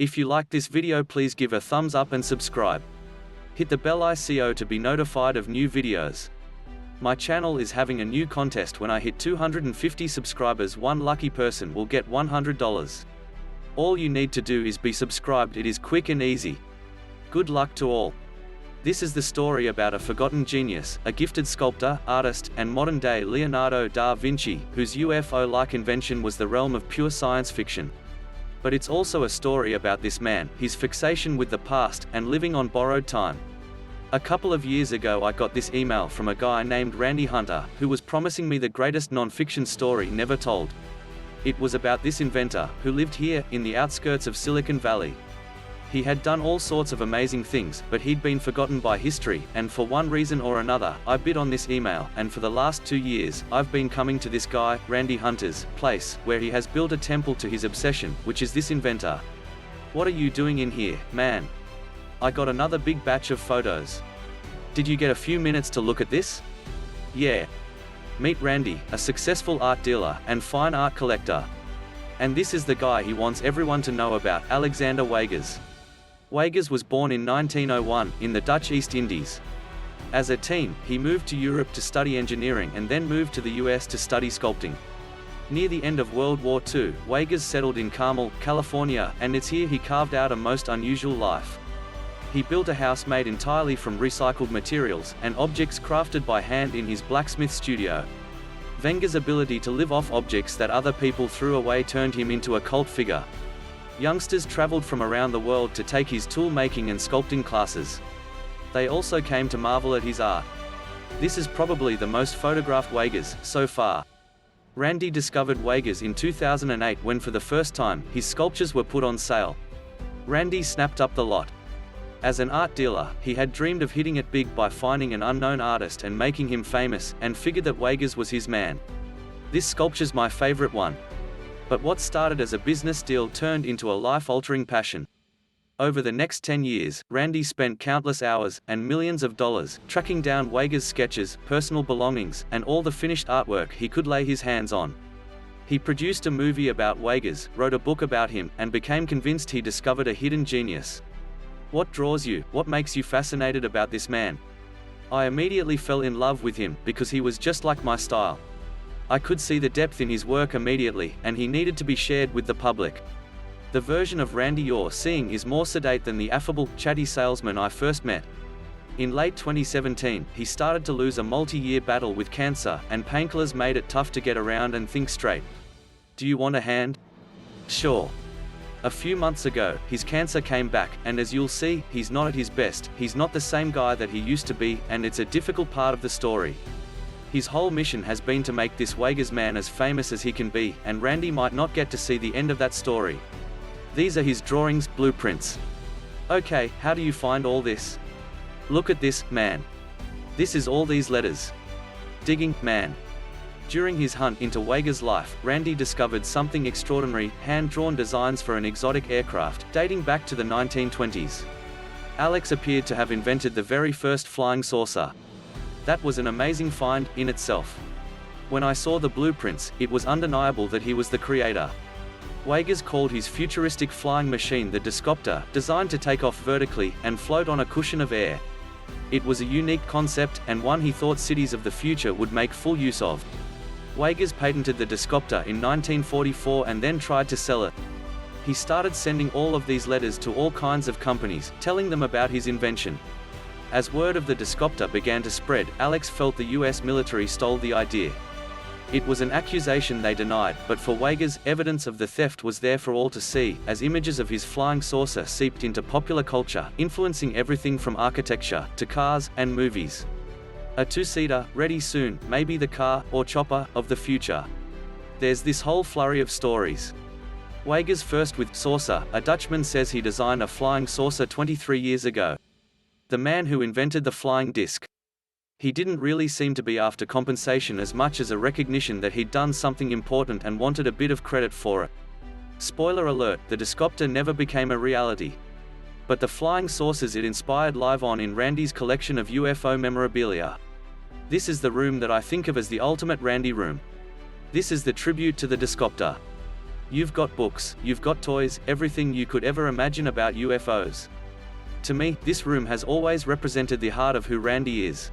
If you like this video, please give a thumbs up and subscribe. Hit the bell icon to be notified of new videos. My channel is having a new contest. When I hit 250 subscribers, one lucky person will get $100. All you need to do is be subscribed. It is quick and easy. Good luck to all. This is the story about a forgotten genius, a gifted sculptor, artist, and modern-day Leonardo da Vinci, whose UFO-like invention was the realm of pure science fiction. But it's also a story about this man, his fixation with the past, and living on borrowed time. A couple of years ago I got this email from a guy named Randy Hunter, who was promising me the greatest non-fiction story never told. It was about this inventor, who lived here, in the outskirts of Silicon Valley. He had done all sorts of amazing things, but he'd been forgotten by history, and for one reason or another, I bit on this email, and for the last 2 years, I've been coming to this guy, Randy Hunter's place, where he has built a temple to his obsession, which is this inventor. What are you doing in here, man? I got another big batch of photos. Did you get a few minutes to look at this? Yeah. Meet Randy, a successful art dealer, and fine art collector. And this is the guy he wants everyone to know about, Alexander Weygers. Weygers was born in 1901, in the Dutch East Indies. As a teen, he moved to Europe to study engineering and then moved to the US to study sculpting. Near the end of World War II, Weygers settled in Carmel, California, and it's here he carved out a most unusual life. He built a house made entirely from recycled materials, and objects crafted by hand in his blacksmith studio. Weygers' ability to live off objects that other people threw away turned him into a cult figure. Youngsters traveled from around the world to take his tool-making and sculpting classes. They also came to marvel at his art. This is probably the most photographed Weygers so far. Randy discovered Weygers in 2008 when for the first time, his sculptures were put on sale. Randy snapped up the lot. As an art dealer, he had dreamed of hitting it big by finding an unknown artist and making him famous, and figured that Weygers was his man. This sculpture's my favorite one. But what started as a business deal turned into a life-altering passion. Over the next 10 years, Randy spent countless hours, and millions of dollars, tracking down Weygers' sketches, personal belongings, and all the finished artwork he could lay his hands on. He produced a movie about Weygers, wrote a book about him, and became convinced he discovered a hidden genius. What draws you, what makes you fascinated about this man? I immediately fell in love with him, because he was just like my style. I could see the depth in his work immediately, and he needed to be shared with the public. The version of Randy you're seeing is more sedate than the affable, chatty salesman I first met. In late 2017, he started to lose a multi-year battle with cancer, and painkillers made it tough to get around and think straight. Do you want a hand? Sure. A few months ago, his cancer came back, and as you'll see, he's not at his best. He's not the same guy that he used to be, and it's a difficult part of the story. His whole mission has been to make this Weygers man as famous as he can be, and Randy might not get to see the end of that story. These are his drawings, blueprints. Okay, how do you find all this? Look at this, man. This is all these letters. Digging, man. During his hunt into Weygers' life, Randy discovered something extraordinary, hand-drawn designs for an exotic aircraft, dating back to the 1920s. Alex appeared to have invented the very first flying saucer. That was an amazing find, in itself. When I saw the blueprints, it was undeniable that he was the creator. Weygers called his futuristic flying machine the Discopter, designed to take off vertically, and float on a cushion of air. It was a unique concept, and one he thought cities of the future would make full use of. Weygers patented the Discopter in 1944 and then tried to sell it. He started sending all of these letters to all kinds of companies, telling them about his invention. As word of the Discopter began to spread, Alex felt the US military stole the idea. It was an accusation they denied, but for Weygers, evidence of the theft was there for all to see, as images of his flying saucer seeped into popular culture, influencing everything from architecture, to cars, and movies. A two-seater, ready soon, maybe the car, or chopper, of the future. There's this whole flurry of stories. Weygers first with Saucer. A Dutchman says he designed a flying saucer 23 years ago. The man who invented the flying disc. He didn't really seem to be after compensation as much as a recognition that he'd done something important and wanted a bit of credit for it. Spoiler alert, the Discopter never became a reality. But the flying saucers it inspired live on in Randy's collection of UFO memorabilia. This is the room that I think of as the ultimate Randy room. This is the tribute to the Discopter. You've got books, you've got toys, everything you could ever imagine about UFOs. To me, this room has always represented the heart of who Randy is.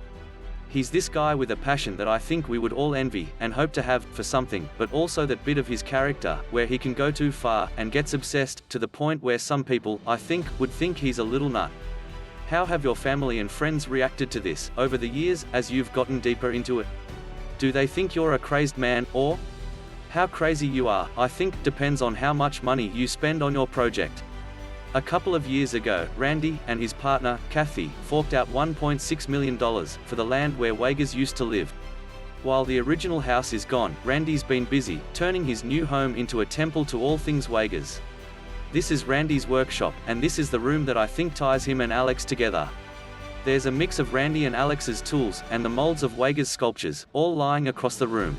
He's this guy with a passion that I think we would all envy, and hope to have, for something, but also that bit of his character, where he can go too far, and gets obsessed, to the point where some people, I think, would think he's a little nut. How have your family and friends reacted to this, over the years, as you've gotten deeper into it? Do they think you're a crazed man, or? How crazy you are, I think, depends on how much money you spend on your project. A couple of years ago, Randy, and his partner, Kathy, forked out $1.6 million, for the land where Wagers used to live. While the original house is gone, Randy's been busy, turning his new home into a temple to all things Wagers. This is Randy's workshop, and this is the room that I think ties him and Alex together. There's a mix of Randy and Alex's tools, and the molds of Wagers' sculptures, all lying across the room.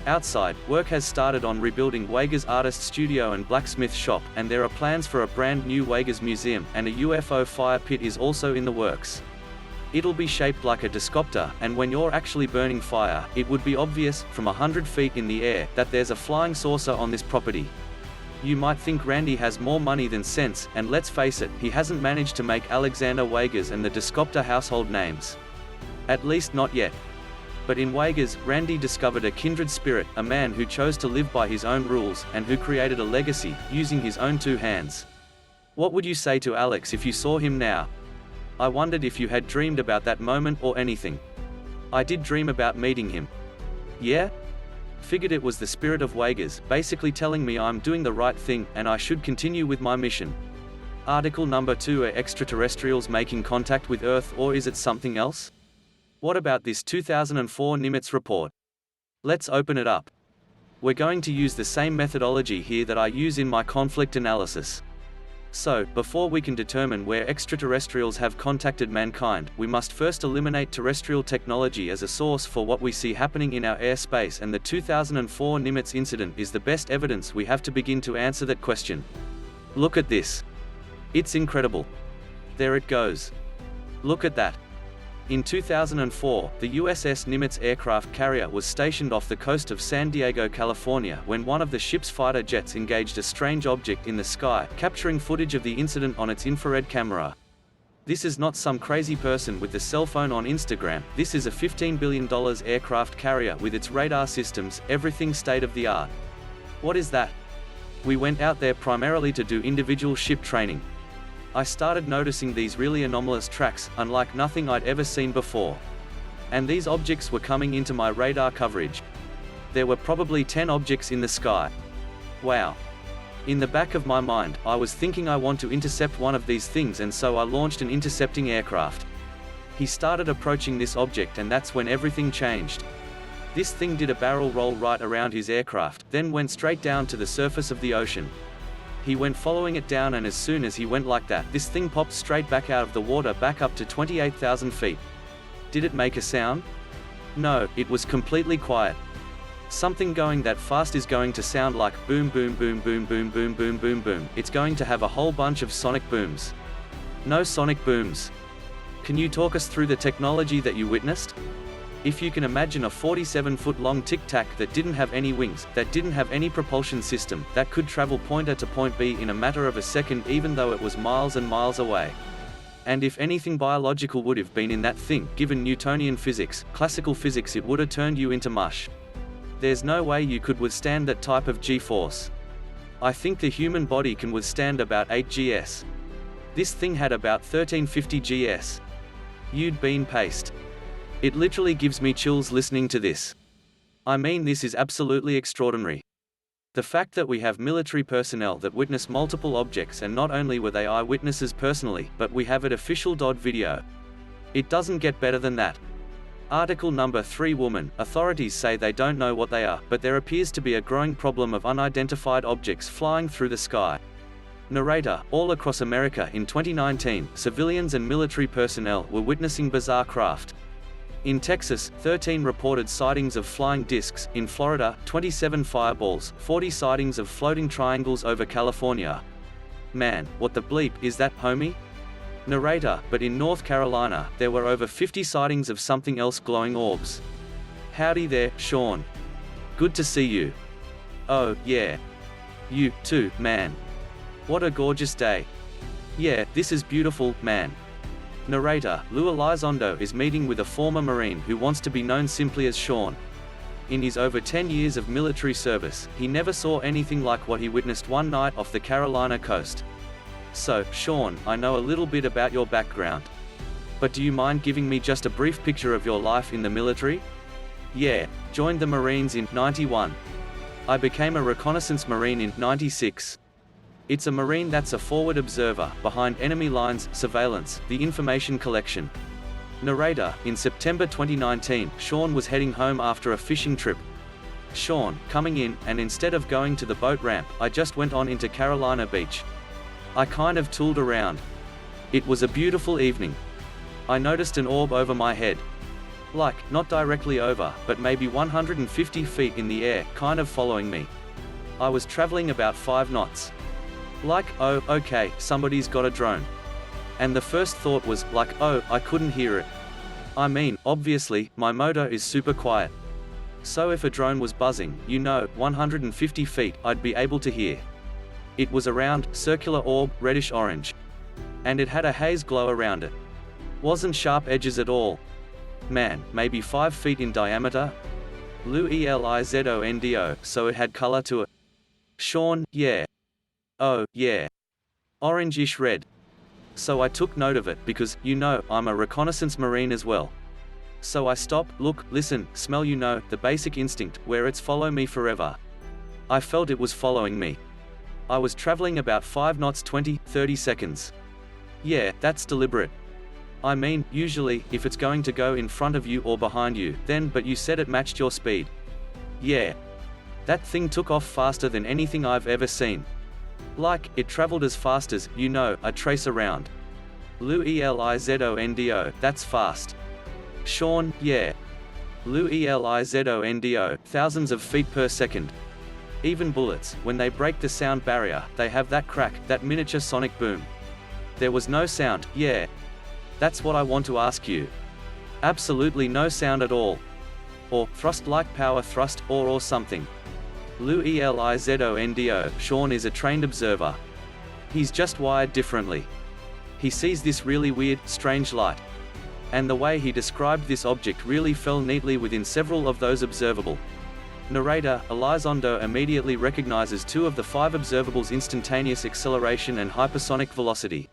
Outside, work has started on rebuilding Wagers' artist studio and blacksmith shop, and there are plans for a brand new Wagers museum, and a UFO fire pit is also in the works. It'll be shaped like a Discopter, and when you're actually burning fire, it would be obvious, from 100 feet in the air, that there's a flying saucer on this property. You might think Randy has more money than sense, and let's face it, he hasn't managed to make Alexander Wagers and the Discopter household names. At least not yet. But in Wagers, Randy discovered a kindred spirit, a man who chose to live by his own rules, and who created a legacy, using his own two hands. What would you say to Alex if you saw him now? I wondered if you had dreamed about that moment or anything. I did dream about meeting him. Yeah? Figured it was the spirit of Wagers, basically telling me I'm doing the right thing, and I should continue with my mission. Article number 2: Are extraterrestrials making contact with Earth, or is it something else? What about this 2004 Nimitz report? Let's open it up. We're going to use the same methodology here that I use in my conflict analysis. So, before we can determine where extraterrestrials have contacted mankind, we must first eliminate terrestrial technology as a source for what we see happening in our airspace, and the 2004 Nimitz incident is the best evidence we have to begin to answer that question. Look at this. It's incredible. There it goes. Look at that. In 2004, the USS Nimitz aircraft carrier was stationed off the coast of San Diego, California, when one of the ship's fighter jets engaged a strange object in the sky, capturing footage of the incident on its infrared camera. This is not some crazy person with the cell phone on Instagram. This is a $15 billion aircraft carrier with its radar systems, everything state-of-the-art. What is that? We went out there primarily to do individual ship training. I started noticing these really anomalous tracks, unlike nothing I'd ever seen before. And these objects were coming into my radar coverage. There were probably 10 objects in the sky. Wow. In the back of my mind, I was thinking I want to intercept one of these things, and so I launched an intercepting aircraft. He started approaching this object, and that's when everything changed. This thing did a barrel roll right around his aircraft, then went straight down to the surface of the ocean. He went following it down, and as soon as he went like that, this thing popped straight back out of the water, back up to 28,000 feet. Did it make a sound? No, it was completely quiet. Something going that fast is going to sound like boom boom boom boom boom boom boom boom boom. It's going to have a whole bunch of sonic booms. No sonic booms. Can you talk us through the technology that you witnessed? If you can imagine a 47-foot-long tic-tac that didn't have any wings, that didn't have any propulsion system, that could travel point A to point B in a matter of a second, even though it was miles and miles away. And if anything biological would have been in that thing, given Newtonian physics, classical physics, it would have turned you into mush. There's no way you could withstand that type of G-force. I think the human body can withstand about 8 gs. This thing had about 1350 gs. You'd been paced. It literally gives me chills listening to this. I mean, this is absolutely extraordinary. The fact that we have military personnel that witness multiple objects, and not only were they eyewitnesses personally, but we have it official video. It doesn't get better than that. Article number 3: Woman. Authorities say they don't know what they are, but there appears to be a growing problem of unidentified objects flying through the sky. Narrator. All across America in 2019, civilians and military personnel were witnessing bizarre craft. In Texas, 13 reported sightings of flying discs. In Florida, 27 fireballs, 40 sightings of floating triangles over California. Man, what the bleep is that, homie? Narrator. But in North Carolina, there were over 50 sightings of something else, glowing orbs. Howdy there, Sean. Good to see you. Oh, yeah. You, too, man. What a gorgeous day. Yeah, this is beautiful, man. Narrator, Lou Elizondo is meeting with a former Marine who wants to be known simply as Sean. In his over 10 years of military service, he never saw anything like what he witnessed one night off the Carolina coast. So, Sean, I know a little bit about your background. But do you mind giving me just a brief picture of your life in the military? Yeah, joined the Marines in '91. I became a reconnaissance Marine in '96. It's a Marine that's a forward observer, behind enemy lines, surveillance, the information collection. Narrator, in September 2019, Sean was heading home after a fishing trip. Sean, coming in, and instead of going to the boat ramp, I just went on into Carolina Beach. I kind of tooled around. It was a beautiful evening. I noticed an orb over my head. Like, not directly over, but maybe 150 feet in the air, kind of following me. I was traveling about 5 knots. Like, oh, okay, somebody's got a drone. And the first thought was, like, oh, I couldn't hear it. I mean, obviously, my motor is super quiet. So if a drone was buzzing, 150 feet, I'd be able to hear. It was a round, circular orb, reddish-orange. And it had a haze glow around it. Wasn't sharp edges at all. Man, maybe 5 feet in diameter? Lou Elizondo, so it had color to it. Sean, yeah. Oh, yeah. Orange-ish red. So I took note of it because, I'm a reconnaissance Marine as well. So I stop, look, listen, smell, the basic instinct, where it's follow me forever. I felt it was following me. I was traveling about 5 knots 20-30 seconds. Yeah, that's deliberate. I mean, usually, if it's going to go in front of you or behind you, then, but you said it matched your speed. Yeah. That thing took off faster than anything I've ever seen. Like, it traveled as fast as, a trace around. Lou Elizondo, that's fast. Sean, yeah. Lou Elizondo, thousands of feet per second. Even bullets, when they break the sound barrier, they have that crack, that miniature sonic boom. There was no sound, yeah. That's what I want to ask you. Absolutely no sound at all. Or, thrust like power thrust, or something. Lou Elizondo, Sean is a trained observer. He's just wired differently. He sees this really weird, strange light. And the way he described this object really fell neatly within several of those observable. Narrator, Elizondo immediately recognizes 2 of the 5 observables: instantaneous acceleration and hypersonic velocity.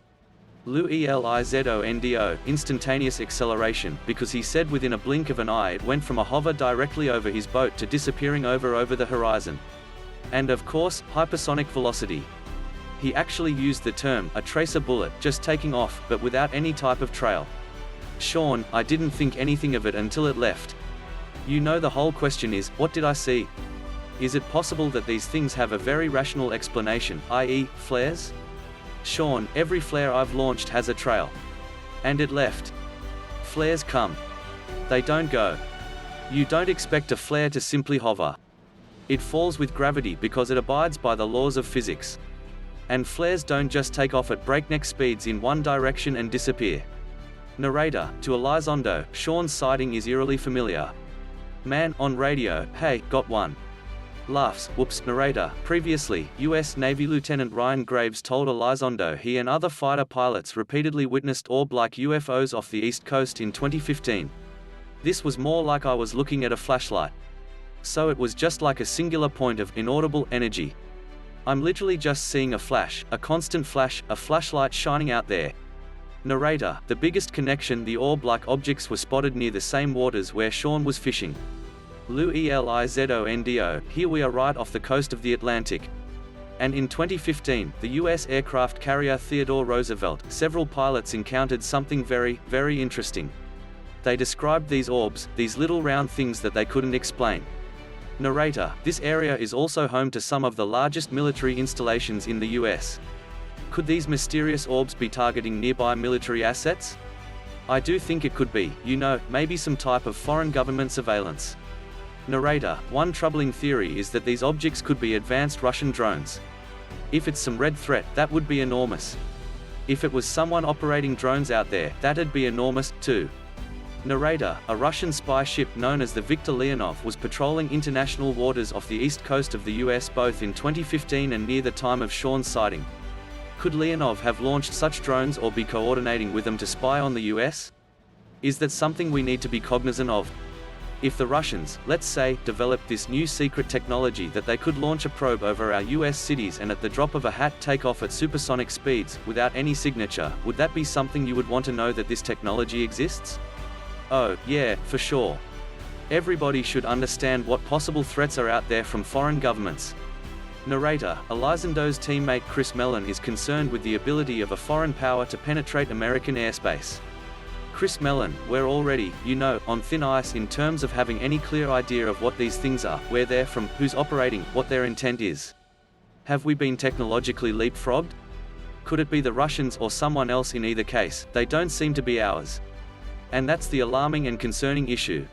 Lou Elizondo, instantaneous acceleration, because he said within a blink of an eye it went from a hover directly over his boat to disappearing over the horizon. And of course, hypersonic velocity. He actually used the term, a tracer bullet, just taking off, but without any type of trail. Sean, I didn't think anything of it until it left. The whole question is, what did I see? Is it possible that these things have a very rational explanation, i.e., flares? Sean, every flare I've launched has a trail. And it left. Flares come. They don't go. You don't expect a flare to simply hover. It falls with gravity because it abides by the laws of physics. And flares don't just take off at breakneck speeds in one direction and disappear. Narrator, to Elizondo, Sean's sighting is eerily familiar. Man, on radio, hey, got one. Laughs, whoops. Narrator, previously, U.S. Navy Lieutenant Ryan Graves told Elizondo he and other fighter pilots repeatedly witnessed orb-like UFOs off the East Coast in 2015. This was more like I was looking at a flashlight. So it was just like a singular point of inaudible energy. I'm literally just seeing a flash, a constant flash, a flashlight shining out there. Narrator, the biggest connection: the orb-like objects were spotted near the same waters where Sean was fishing. Lou Elizondo, here we are right off the coast of the Atlantic. And in 2015, the U.S. aircraft carrier Theodore Roosevelt, several pilots encountered something very, very interesting. They described these orbs, these little round things that they couldn't explain. Narrator, this area is also home to some of the largest military installations in the U.S. Could these mysterious orbs be targeting nearby military assets? I do think it could be, maybe some type of foreign government surveillance. Narrator, one troubling theory is that these objects could be advanced Russian drones. If it's some red threat, that would be enormous. If it was someone operating drones out there, that'd be enormous, too. Narrator: a Russian spy ship known as the Viktor Leonov was patrolling international waters off the east coast of the US both in 2015 and near the time of Sean's sighting. Could Leonov have launched such drones or be coordinating with them to spy on the US? Is that something we need to be cognizant of? If the Russians, let's say, developed this new secret technology that they could launch a probe over our US cities and at the drop of a hat take off at supersonic speeds, without any signature, would that be something you would want to know that this technology exists? Oh, yeah, for sure. Everybody should understand what possible threats are out there from foreign governments. Narrator: Elizondo teammate Chris Mellon is concerned with the ability of a foreign power to penetrate American airspace. Chris Mellon: we're already, on thin ice in terms of having any clear idea of what these things are, where they're from, who's operating, what their intent is. Have we been technologically leapfrogged? Could it be the Russians or someone else? In either case, they don't seem to be ours. And that's the alarming and concerning issue.